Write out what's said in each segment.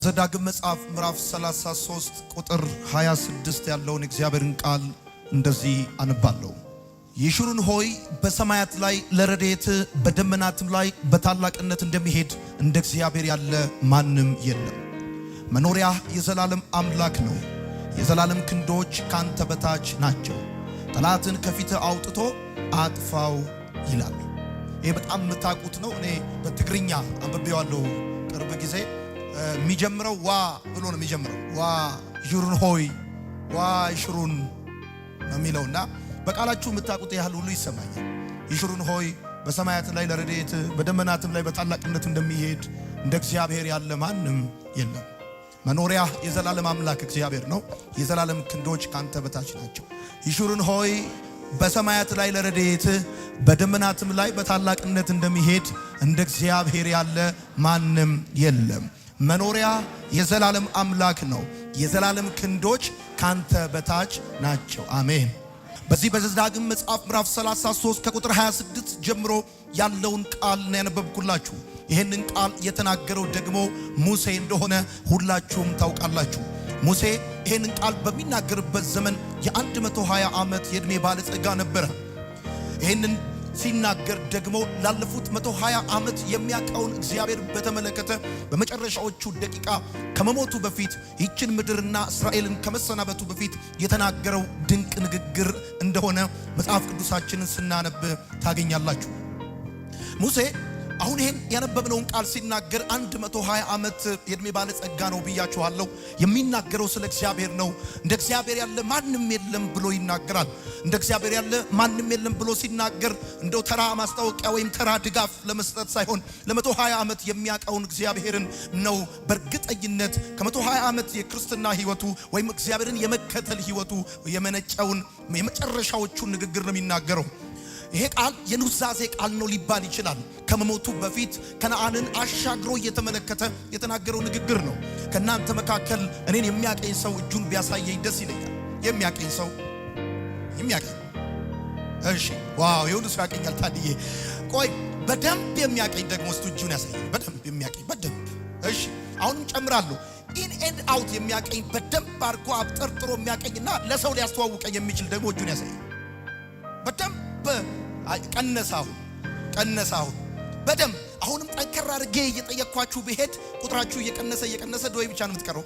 ዘዳግም መጽሐፍ ምዕራፍ 33 ቁጥር 26 ያለውን እግዚአብሔርን ቃል እንደዚህ አነባለሁ። ይሹሩን ሆይ በሰማያት ላይ ለረድኤት በደመናትም ላይ በታላቅነት እንደሚሄድ እንደ እግዚአብሔር ያለ ማንም የለም። መኖሪያ የዘላለም አምላክ ነው። የዘላለም ክንዶች ካንተ በታች ናቸው። ጠላትን ከፊት አውጥቶ አጥፋው ይላል። ይሄ በጣም የምታውቁት ነው። እኔ በትግርኛ አንብቤዋለሁ ቅርብ ጊዜ። የሚጀምረው ዋ ብሎ ነው የሚጀምረው። ዋ ይሹሩን ሆይ ዋ ይሹሩን ነው የሚለውና በቃላችሁ የምታውቁት ያህል ሁሉ ይሰማኛል። ይሹሩን ሆይ በሰማያት ላይ ለረድኤት በደመናትም ላይ በታላቅነት እንደሚሄድ እንደ እግዚአብሔር ያለ ማንም የለም። መኖሪያ የዘላለም አምላክ እግዚአብሔር ነው። የዘላለም ክንዶች ካንተ በታች ናቸው። ይሹሩን ሆይ በሰማያት ላይ ለረድኤት በደመናትም ላይ በታላቅነት እንደሚሄድ እንደ እግዚአብሔር ያለ ማንም የለም። መኖሪያ የዘላለም አምላክ ነው። የዘላለም ክንዶች ካንተ በታች ናቸው። አሜን። በዚህ በዘዳግም መጽሐፍ ምዕራፍ 33 ከቁጥር 26 ጀምሮ ያለውን ቃል ነው ያነበብኩላችሁ። ይህንን ቃል የተናገረው ደግሞ ሙሴ እንደሆነ ሁላችሁም ታውቃላችሁ። ሙሴ ይህንን ቃል በሚናገርበት ዘመን የ120 ዓመት የዕድሜ ባለጸጋ ነበረ። ይህንን ሲናገር ደግሞ ላለፉት 120 ዓመት የሚያውቀውን እግዚአብሔር በተመለከተ በመጨረሻዎቹ ደቂቃ ከመሞቱ በፊት ይችን ምድርና እስራኤልን ከመሰናበቱ በፊት የተናገረው ድንቅ ንግግር እንደሆነ መጽሐፍ ቅዱሳችንን ስናነብ ታገኛላችሁ። ሙሴ አሁን ይሄን ያነበብነውን ቃል ሲናገር 120 ዓመት የዕድሜ ባለጸጋ ነው ብያችኋለሁ። የሚናገረው ስለ እግዚአብሔር ነው። እንደ እግዚአብሔር ያለ ማንም የለም ብሎ ይናገራል። እንደ እግዚአብሔር ያለ ማንም የለም ብሎ ሲናገር እንደው ተራ ማስታወቂያ ወይም ተራ ድጋፍ ለመስጠት ሳይሆን ለ120 ዓመት የሚያውቀውን እግዚአብሔርን ነው በእርግጠኝነት ከ120 ዓመት የክርስትና ሕይወቱ ወይም እግዚአብሔርን የመከተል ሕይወቱ የመነጨውን የመጨረሻዎቹን ንግግር ነው የሚናገረው። ይሄ ቃል የኑዛዜ ቃል ነው ሊባል ይችላል። ከመሞቱ በፊት ከነዓንን አሻግሮ እየተመለከተ የተናገረው ንግግር ነው። ከናንተ መካከል እኔን የሚያቀኝ ሰው እጁን ቢያሳየኝ ደስ ይለኛል። የሚያቀኝ ሰው የሚያቀኝ እሺ፣ ዋው የሁሉ ሰው ያቀኛል። ታድዬ ቆይ፣ በደንብ የሚያቀኝ ደግሞ እስቱ እጁን ያሳየኝ። በደንብ የሚያቀኝ በደንብ እሺ፣ አሁንም ጨምራለሁ። ኢን ኤንድ አውት የሚያቀኝ በደንብ አድርጎ አብጠርጥሮ የሚያቀኝና ለሰው ሊያስተዋውቀኝ የሚችል ደግሞ እጁን ያሳየኝ። በደንብ ቀነሳሁ በደም አሁንም ጠንከር አድርጌ እየጠየቅኳችሁ ብሄድ ቁጥራችሁ እየቀነሰ ዶይ ብቻ ነው የምትቀረው።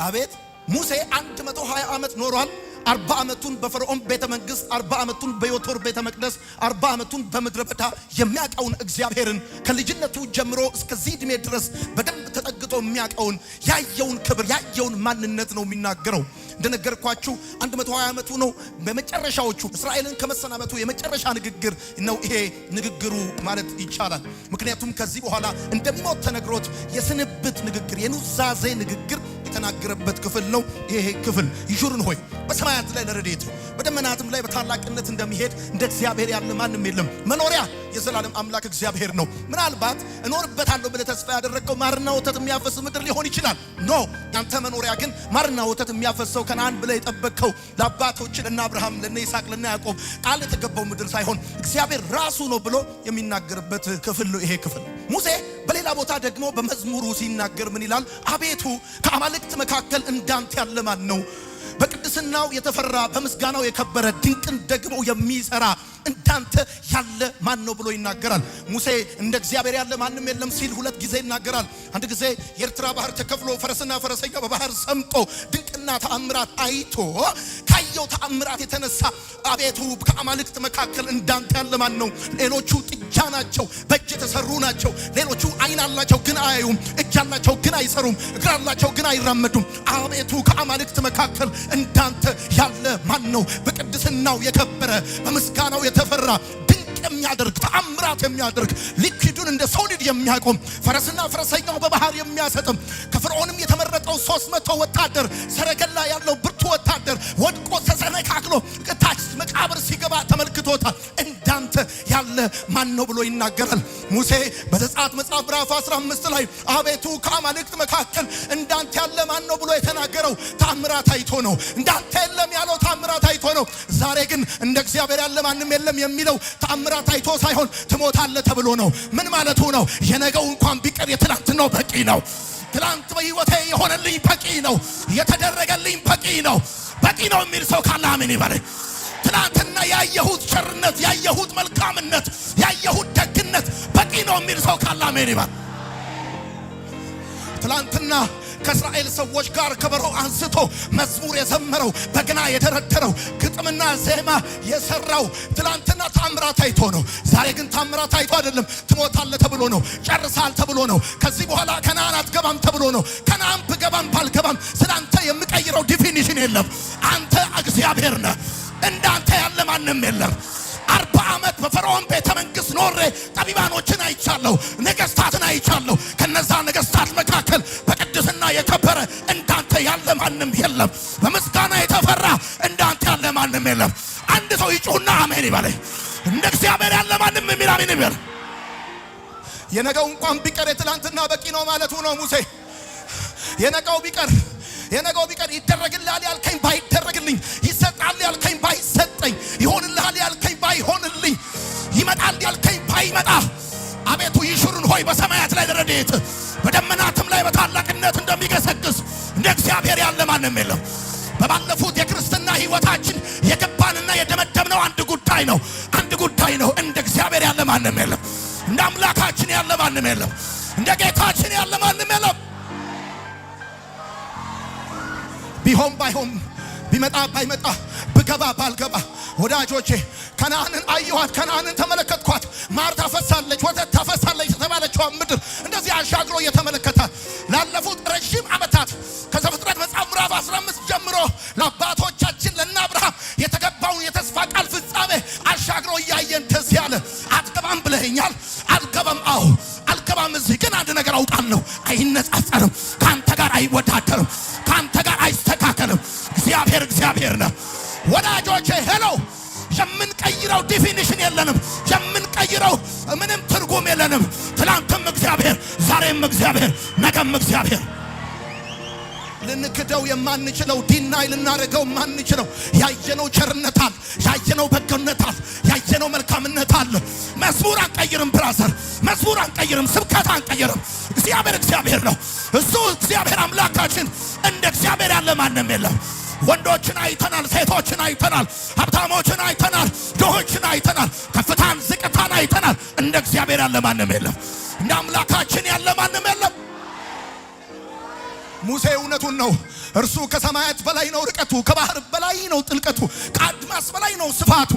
አቤት ሙሴ 120 ዓመት ኖሯል። 40 ዓመቱን በፈርዖን ቤተ መንግስት፣ 40 ዓመቱን በዮቶር ቤተ መቅደስ፣ 40 ዓመቱን በምድረ በዳ የሚያውቀውን እግዚአብሔርን ከልጅነቱ ጀምሮ እስከዚህ ዕድሜ ድረስ በደንብ ተጠግቶ የሚያውቀውን ያየውን ክብር ያየውን ማንነት ነው የሚናገረው። እንደነገርኳችሁ 120 ዓመቱ ነው። በመጨረሻዎቹ እስራኤልን ከመሰናበቱ የመጨረሻ ንግግር ነው ይሄ ንግግሩ ማለት ይቻላል። ምክንያቱም ከዚህ በኋላ እንደሚሞት ተነግሮት የስንብት ንግግር የኑዛዜ ንግግር የተናገረበት ክፍል ነው ይሄ ክፍል። ይሹሩን ሆይ በሰማያት ላይ ለረድኤት በደመናትም ላይ በታላቅነት እንደሚሄድ እንደ እግዚአብሔር ያለ ማንም የለም። መኖሪያ የዘላለም አምላክ እግዚአብሔር ነው። ምናልባት እኖርበታለሁ ብለህ ተስፋ ያደረግከው ማርና ወተት የሚያፈስ ምድር ሊሆን ይችላል። ኖ ያንተ መኖሪያ ግን ማርና ወተት የሚያፈሰው ከነዓን ብለህ የጠበቅከው ለአባቶች ለእነ አብርሃም ለእነ ይስሐቅ ለእነ ያዕቆብ ቃል የተገባው ምድር ሳይሆን እግዚአብሔር ራሱ ነው ብሎ የሚናገርበት ክፍል ነው ይሄ ክፍል። ሙሴ በሌላ ቦታ ደግሞ በመዝሙሩ ሲናገር ምን ይላል? አቤቱ ከአማልክት መካከል እንዳንተ ያለ ማን ነው? በቅድስናው የተፈራ በምስጋናው የከበረ ድንቅን ደግሞ የሚሰራ እንዳንተ ያለ ማን ነው ብሎ ይናገራል። ሙሴ እንደ እግዚአብሔር ያለ ማንም የለም ሲል ሁለት ጊዜ ይናገራል። አንድ ጊዜ የኤርትራ ባህር ተከፍሎ ፈረስና ፈረሰኛ በባህር ሰምጦ ድንቅና ተአምራት አይቶ ካየው ተአምራት የተነሳ አቤቱ ከአማልክት መካከል እንዳንተ ያለ ማን ነው? ሌሎቹ ጥጃ ናቸው፣ በእጅ የተሰሩ ናቸው። ሌሎቹ ዓይን አላቸው ግን አያዩም፣ እጅ አላቸው ግን አይሰሩም፣ እግር አላቸው ግን አይራመዱም። አቤቱ ከአማልክት መካከል እንዳንተ ያለ ማን ነው? በቅድስናው የከበረ በምስጋናው የተፈራ ድንቅ የሚያደርግ ተአምራት የሚያደርግ ሊክዱን እንደ ሰውልድ የሚያቆም ፈረስና ፈረሰኛው በባህር የሚያሰጥም ከፍርዖንም የተመረጠው 300 ወታደር ሰረገላ ያለው ብርቱ ወታደር ወድቆ ተሰነካክሎ ታች መቃብር ሲገባ ተመልክቶታል። እንዳንተ ያለ ማን ነው ብሎ ይናገራል ሙሴ በዘጸአት መጽሐፍ ምዕራፍ 15 ላይ አቤቱ ከአማልክት መካከል እንዳንተ ያለ ማን ነው ብሎ የተናገረው ተአምራት አይቶ ነው። እንዳንተ የለም ያለው ተአምራት አይቶ ነው። ዛሬ ግን እንደ እግዚአብሔር ያለ ማንም የለም የሚለው ተአምራት አይቶ ሳይሆን ትሞታለህ ተብሎ ነው። ምን ማለቱ ነው? የነገው እንኳን ቢቀር የትላንትናው በቂ ነው። ትላንት በህይወቴ የሆነልኝ በቂ ነው። የተደረገልኝ በቂ ነው። በቂ ነው የሚል ሰው ካለ አሜን ይበል። ትላንትና ያየሁት ቸርነት፣ ያየሁት መልካምነት፣ ያየሁት ደግነት በቂ ነው የሚል ሰው ካለ አሜን ይበል። ትላንትና ከእስራኤል ሰዎች ጋር ከበሮ አንስቶ መዝሙር የዘመረው በገና የደረደረው ግጥምና ዜማ የሰራው ትላንትና ታምራት አይቶ ነው። ዛሬ ግን ታምራት አይቶ አይደለም። ትሞታለህ ተብሎ ነው። ጨርሳል ተብሎ ነው። ከዚህ በኋላ ከነዓን አትገባም ተብሎ ነው። ከነዓን ብገባም ባልገባም ስላንተ የምቀይረው ዲፊኒሽን የለም። አንተ እግዚአብሔር ነህ። እንዳንተ ያለ ማንም የለም። 40 ዓመት በፈርዖን ቤተ መንግስት ኖሬ ጠቢባኖችን አይቻለሁ፣ ነገስታትን አይቻለሁ። ከነዛ ነገስታት መካከል በቅድስና የከበረ እንዳንተ ያለ ማንም የለም። በምስጋና የተፈራ እንዳንተ ያለ ማንም የለም። አንድ ሰው ይጩህና አሜን ይበል። እንደ እግዚአብሔር ያለ ማንም የሚል አሜን ይበል። የነገው እንኳን ቢቀር የትላንትና በቂ ነው ማለቱ ነው ሙሴ። የነገው ቢቀር ይደረግልሃል ያልከኝ ባይደረግልኝ፣ ይሰጣል ያልከኝ ባይሰጠኝ፣ ይሆንልሃል ያልከኝ ባይሆንልኝ፣ ይመጣል ያልከኝ ባይመጣ፣ አቤቱ ይሹሩን ሆይ በሰማያት ላይ ረድኤት በደመናትም ላይ በታላቅነት እንደሚገሰግስ እንደ እግዚአብሔር ያለ ማንም የለም። በባለፉት የክርስትና ህይወታችን የገባንና የደመደምነው አንድ ጉዳይ ነው። እንደ እግዚአብሔር ያለ ማንም የለም። እንደ አምላካችን ያለ ማንም የለም። እንደ ጌታችን ያለ ማንም የለም። ቢሆን ባይሆን ቢመጣ ባይመጣ ብገባ ባልገባ ወዳጆቼ ከነዓንን አየኋት፣ ከነዓንን ተመለከትኳት። ማር ታፈሳለች፣ ወተት ታፈሳለች የተባለችው ምድር እንደዚህ አሻግሮ እየተመለከታት ላለፉት ረጅም ዓመታት ከዘፍጥረት መጽሐፍ ምዕራፍ 15 ጀምሮ ለአባቶቻችን ለእነ አብርሃም የተገባውን የተስፋ ቃል ፍጻሜ አሻግሮ እያየን ተዚህ ያለ አትገባም ብለኸኛል። አልገባም። አዎ አልገባም። እዚህ ግን አንድ ነገር አውቃለሁ፣ አይነጻጸርም፣ ከአንተ ጋር አይወዳደርም፣ ከአንተ ጋር አይስተካከልም። እግዚአብሔር ነው። ወዳጆቼ ሄሎ፣ የምንቀይረው ዲፊኒሽን የለንም። የምንቀይረው ምንም ትርጉም የለንም። ትላንትም እግዚአብሔር፣ ዛሬም እግዚአብሔር፣ ነገም እግዚአብሔር። ልንክደው የማንችለው ዲናይ ልናደርገው የማንችለው ያየነው ቸርነት አለ፣ ያየነው በጎነት አለ፣ ያየነው መልካምነት አለ። መዝሙር አንቀይርም ብራዘር፣ መዝሙር አንቀይርም፣ ስብከት አንቀይርም። እግዚአብሔር ነው። እሱ እግዚአብሔር አምላካችን እንደ እግዚአብሔር ያለ ማንም የለም። ወንዶችን አይተናል፣ ሴቶችን አይተናል፣ ሀብታሞችን አይተናል፣ ድሆችን አይተናል፣ ከፍታን ዝቅታን አይተናል። እንደ እግዚአብሔር ያለ ማንም የለም። እንደ አምላካችን ያለ ማንም የለም። ሙሴ እውነቱን ነው። እርሱ ከሰማያት በላይ ነው ርቀቱ፣ ከባህር በላይ ነው ጥልቀቱ፣ ከአድማስ በላይ ነው ስፋቱ።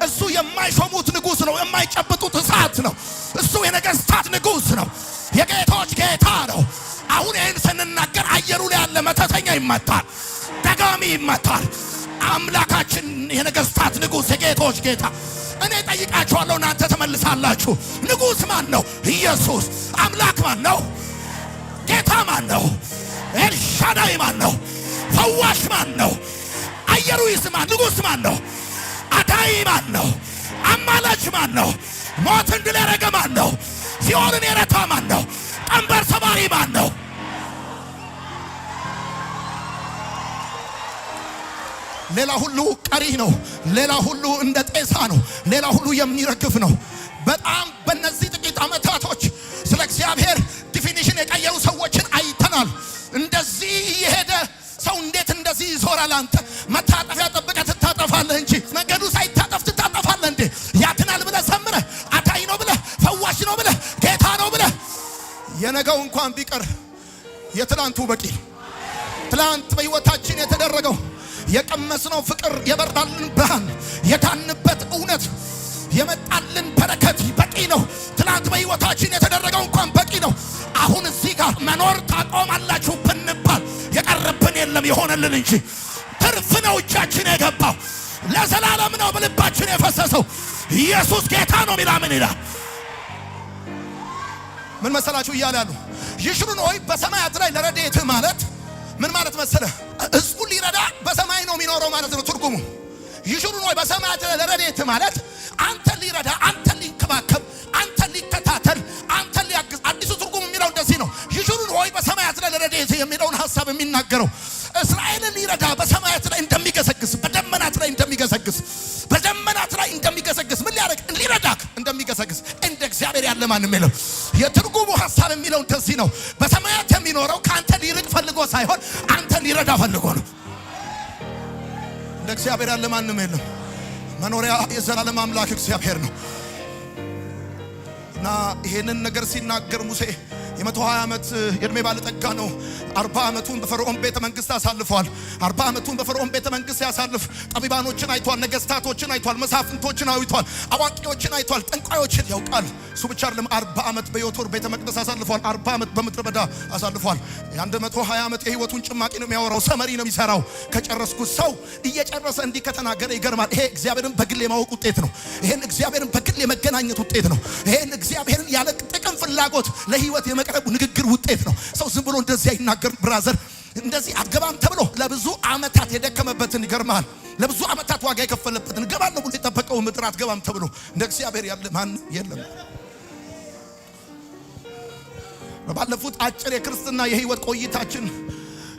እሱ የማይሾሙት ንጉሥ ነው፣ የማይጨብጡት እሳት ነው። እሱ የነገስታት ንጉሥ ነው፣ የጌቶች ጌታ ነው። አሁን ይህን ስንናገር አየሩ ላይ ያለ መተተኛ ይመታል፣ ደጋሚ ይመታል። አምላካችን የነገስታት ንጉሥ፣ የጌቶች ጌታ። እኔ ጠይቃችኋለሁ፣ እናንተ ተመልሳላችሁ። ንጉሥ ማን ነው? ኢየሱስ። አምላክ ማን ነው? ጌታ ማን ነው? ኤልሻዳይ ማን ነው? ፈዋሽ ማን ነው? አየሩ ይስማል። ንጉሥ ማን ነው? አዳይ ማን ነው? አማላጅ ማን ነው? ሞትን ድል ያደረገ ማን ነው? ሲኦልን የረታ ማን ነው? ቀንበር ሰባሪ ማን ነው? ሌላ ሁሉ ቀሪ ነው። ሌላ ሁሉ እንደ ጤዛ ነው። ሌላ ሁሉ የሚረግፍ ነው። በጣም በእነዚህ ጥቂት ዓመታቶች ስለ እግዚአብሔር ዲፊኒሽን የቀየሩ ሰዎችን አይተናል። እንደዚህ የሄደ ሰው እንዴት እንደዚህ ይዞራል? አንተ መታጠፊያ ጠብቀህ ትታጠፋለህ እንጂ መንገዱ ሳይታጠፍ ትታጠፋለህ እንዴ? ያድናል ብለህ ዘምረህ፣ አዳኝ ነው ብለህ፣ ፈዋሽ ነው ብለህ፣ ጌታ ነው ብለህ፣ የነገው እንኳን ቢቀር የትላንቱ በቂ። ትላንት በሕይወታችን የተደረገው የቀመስነው ፍቅር፣ የበራልን ብርሃን፣ የዳንበት እውነት፣ የመጣልን በረከት በቂ ነው። ትላንት በሕይወታችን የተደረገው እንኳን በቂ ነው። አሁን እዚህ ጋር መኖር ታቆማላችሁ ብንባል የቀረብን የለም የሆነልን እንጂ ትርፍ ነው እጃችን የገባው። ለዘላለም ነው በልባችን የፈሰሰው። ኢየሱስ ጌታ ነው ሚላ ምን ይላል? ምን መሰላችሁ እያለ ያሉ ይሽሩን ሆይ በሰማያት ላይ ለረድኤትህ ማለት ምን ማለት መሰለ? ሕዝቡ ሊረዳ በሰማይ ነው የሚኖረው ማለት ነው ትርጉሙ። ይሽሩን ሆይ በሰማያት ላይ ለረድኤትህ ማለት አንተ ሊረዳ፣ አንተ ሊንከባከብ፣ አንተ ሊከታተል፣ አንተ ሊያግዝ። አዲሱ ትርጉም የሚለው እንደዚህ ነው። ይሽሩን ሆይ በሰማያት ላይ ለረድኤትህ የሚለውን ሐሳብ የሚናገረው እስራኤልን ሊረዳ በሰማያት ላይ እንደሚገሰግስ፣ በደመናት ላይ እንደሚገሰግስ እንደሚገሰግስ በደመናት ላይ እንደሚገሰግስ ምን ሊያደርግ ሊረዳክ እንደሚገሰግስ እንደ እግዚአብሔር ያለ ማንም የለም። የትርጉሙ ሐሳብ የሚለው እንደዚህ ነው። በሰማያት የሚኖረው ካንተ ሊርቅ ፈልጎ ሳይሆን አንተ ሊረዳ ፈልጎ ነው። እንደ እግዚአብሔር ያለ ማንም የለም። መኖሪያ የዘላለም አምላክ እግዚአብሔር ነው። እና ይሄንን ነገር ሲናገር ሙሴ የ120 ዓመት የእድሜ ባለጠጋ ነው። 40 ዓመቱን በፈርዖን ቤተ መንግስት አሳልፏል። 40 ዓመቱን በፈርዖን ቤተ መንግስት ያሳልፍ ጠቢባኖችን አይቷል፣ ነገስታቶችን አይቷል፣ መሳፍንቶችን አይቷል፣ አዋቂዎችን አይቷል፣ ጠንቋዮችን ያውቃል። እሱ ብቻ አይደለም 40 ዓመት በዮቶር ቤተ መቅደስ አሳልፏል። 40 ዓመት በምድረ በዳ አሳልፏል። የ120 ዓመት የህይወቱን ጭማቂ ነው የሚያወራው። ሰመሪ ነው የሚሰራው። ከጨረስኩት ሰው እየጨረሰ እንዲህ ከተናገረ ይገርማል። ይሄ እግዚአብሔርን በግል የማወቅ ውጤት ነው። ይሄን እግዚአብሔርን በግል የመገናኘት ውጤት ነው። ይሄን እግዚአብሔርን ያለ ጥቅም ፍላጎት ለህይወት የመቅረቡ ንግግር ውጤት ነው። ሰው ዝም ብሎ እንደዚህ አይናገር። ብራዘር እንደዚህ አትገባም ተብሎ ለብዙ ዓመታት የደከመበትን ይገርማል። ለብዙ ዓመታት ዋጋ የከፈለበትን ገባለሁ ብሎ የጠበቀው ምድር አትገባም ተብሎ እንደ እግዚአብሔር ያለ ማንም የለም። በባለፉት አጭር የክርስትና የህይወት ቆይታችን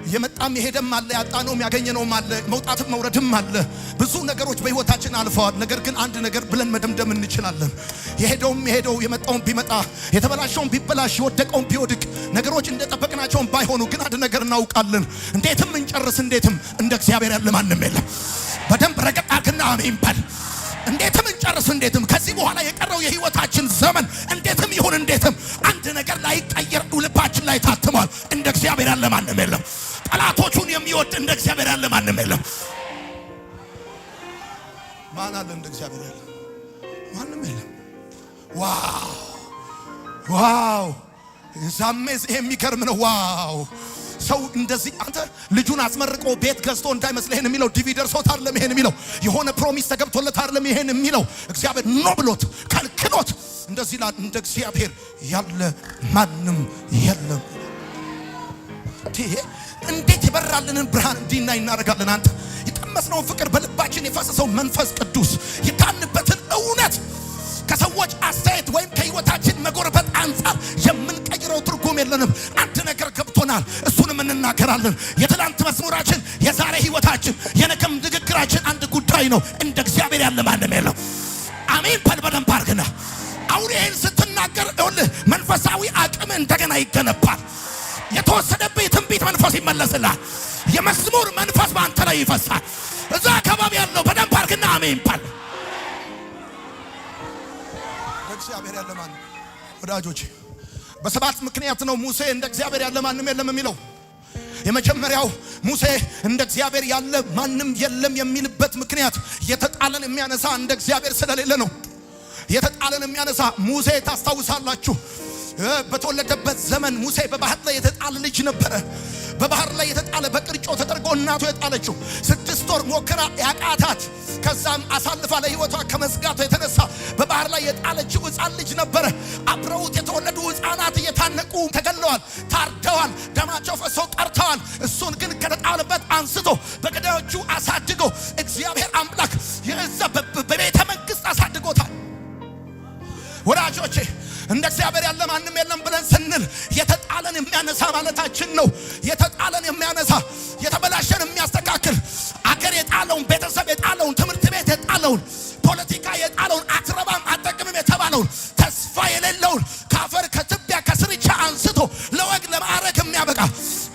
የመጣም የሄደም አለ፣ ያጣነውም ያገኘነውም አለ፣ መውጣትም መውረድም አለ። ብዙ ነገሮች በህይወታችን አልፈዋል። ነገር ግን አንድ ነገር ብለን መደምደም እንችላለን። የሄደውም የሄደው የመጣውም ቢመጣ የተበላሸውም ቢበላሽ የወደቀውም ቢወድቅ ነገሮች እንደጠበቅናቸውም ባይሆኑ ግን አንድ ነገር እናውቃለን። እንዴትም እንጨርስ እንዴትም እንደ እግዚአብሔር ያለ ማንም የለም። በደንብ ረገጣክና አሜን በል። እንዴትም እንጨርስ እንዴትም ከዚህ በኋላ የቀረው የህይወታችን ዘመን እንዴትም ይሁን እንዴትም አንድ ነገር ላይ ቀየር ልባችን ላይ ታትሟል። እንደ እግዚአብሔር ያለ ማንም የለም። ጠላቶቹን የሚወድ እንደ እግዚአብሔር ያለ ማንም የለም። ማን አለ እንደ እግዚአብሔር ያለ ማንም የለም። ዋው ዋው ዛሜዝ የሚገርም ነው። ዋው ሰው እንደዚህ አንተ ልጁን አስመርቆ ቤት ገዝቶ እንዳይመስል ይሄን የሚለው ዲቪ ደርሶት አይደለም። ይሄን የሚለው የሆነ ፕሮሚስ ተገብቶለት አይደለም። ይሄን የሚለው እግዚአብሔር ኖ ብሎት ከልክሎት እንደዚህ ይላል። እንደ እግዚአብሔር ያለ ማንም የለም። እንዴት ይበራልንን ብርሃን እንዲና እናደርጋለን። አንተ የቀመስነውን ፍቅር በልባችን የፈሰሰው መንፈስ ቅዱስ የዳንበትን እውነት ከሰዎች አስተያየት ወይም ከህይወታችን መጎርበት አንጻር የምንቀይረው ትርጉም የለንም። አንድ ነገር ገብቶናል፣ እሱንም እንናገራለን። የትላንት መስሙራችን የዛሬ ህይወታችን የነገም ንግግራችን አንድ ጉዳይ ነው። እንደ እግዚአብሔር ያለ ማንም የለም። አሜን በል በደንብ አድርግና አሁን ይህን ስትናገር መንፈሳዊ አቅም እንደገና ይገነባል። የተወሰደብህ የትንቢት መንፈስ ይመለስልሃል። የመዝሙር መንፈስ በአንተ ላይ ይፈሳል። እዛ አካባቢ ያለው በደንብ አድርግና አሜን በል። እግዚአብሔር ያለ ማንም ወዳጆች በሰባት ምክንያት ነው ሙሴ እንደ እግዚአብሔር ያለ ማንም የለም የሚለው። የመጀመሪያው ሙሴ እንደ እግዚአብሔር ያለ ማንም የለም የሚልበት ምክንያት የተጣለን የሚያነሳ እንደ እግዚአብሔር ስለሌለ ነው። የተጣለን የሚያነሳ ሙሴ ታስታውሳላችሁ። በተወለደበት ዘመን ሙሴ በባህር ላይ የተጣለ ልጅ ነበረ። በባህር ላይ የተጣለ በቅርጮ ተደርጎ እናቱ የጣለችው 6 ወር ሞከራ ያቃታት። ከዛም አሳልፋ ለህይወቷ ከመስጋቷ የተነሳ በባህር ላይ የጣለችው ሕፃን ልጅ ነበረ። አብረውት የተወለዱ ሕፃናት እየታነቁ ተገለዋል፣ ታርደዋል፣ ደማቸው ፈሶ ቀርተዋል። እሱን ግን ከተጣለበት አንስቶ በገዳዮቹ አሳድጎ እግዚአብሔር አምላክ የዛ በቤተ መንግስት አሳድጎታል። ወዳጆቼ እንደ እግዚአብሔር ያለ ማንም የለም ብለን ስንል የተጣለን የሚያነሳ ማለታችን ነው። የተጣለን የሚያነሳ የተበላሸን የሚያስተካክል አገር የጣለውን ቤተሰብ የጣለውን ትምህርት ቤት የጣለውን ፖለቲካ የጣለውን አትረባም አጠቅምም የተባለውን ተስፋ የሌለውን ካፈር ከትቢያ ከስርቻ አንስቶ ለወግ ለማዕረግ የሚያበቃ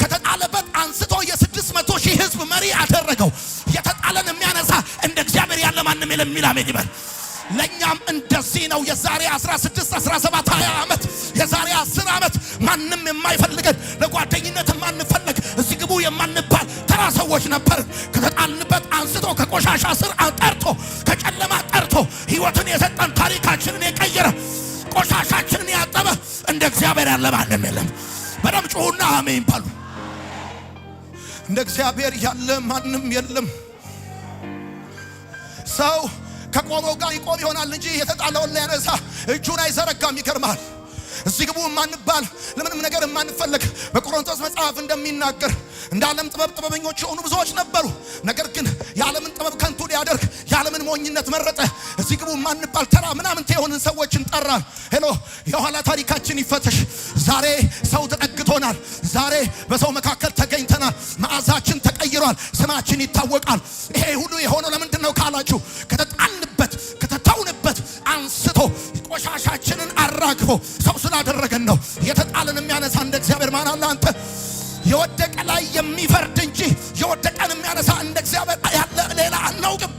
ከተጣለበት አንስቶ የ600,000 ህዝብ መሪ አደረገው። የተጣለን የሚያነሳ እንደ እግዚአብሔር ያለ ማንም የለም የሚል አሜን ይበል። ለኛም እንደዚህ ነው። የዛሬ 16 17 20 ዓመት የዛሬ 10 ዓመት ማንም የማይፈልገን ለጓደኝነት የማንፈልግ እዚህ ግቡ የማንባል ተራ ሰዎች ነበር። ከተጣልንበት አንስቶ ከቆሻሻ ስር ጠርቶ ከጨለማ ጠርቶ ህይወትን የሰጠን ታሪካችንን የቀየረ ቆሻሻችንን ያጠበ እንደ እግዚአብሔር ያለ ማንም የለም። በደም ጩሁና አሜን በሉ። እንደ እግዚአብሔር ያለ ማንም የለም። ሰው ከቆመው ጋር ይቆም ይሆናል እንጂ የተጣለውን ሊያነሳ እጁን አይዘረጋም። ይገርማል። እዚህ ግቡ ማንባል ለምንም ነገር ማንፈልግ በቆሮንቶስ መጽሐፍ እንደሚናገር እንደ ዓለም ጥበበኞች የሆኑ ብዙዎች ነበሩ። ነገር ግን የዓለምን ጥበብ ከንቱ ሊያደርግ የዓለምን ሞኝነት መረጠ። እዚህ ግቡ ማንባል ተራ ምናምን የሆንን ሰዎችን ጠራ። ሄሎ የኋላ ታሪካችን ይፈተሽ። ዛሬ ሰው ተጠግቶናል። ዛሬ በሰው መካከል ተገኝተናል። መዓዛችን ተቀይሯል። ስማችን ይታወቃል። ይሄ ሁሉ የሆነው ለምንድነው ካላችሁ ከተጣልንበት ከተተውንበት አንስቶ ቆሻሻችንን አራግፎ ሰው ስላደረገን ነው። የተጣለን የሚያነሳ እንደ እግዚአብሔር ማን አለ? አንተ የወደቀ ላይ የሚፈርድ እንጂ የወደቀን የሚያነሳ እንደ እግዚአብሔር ያለ ሌላ አናውቅም።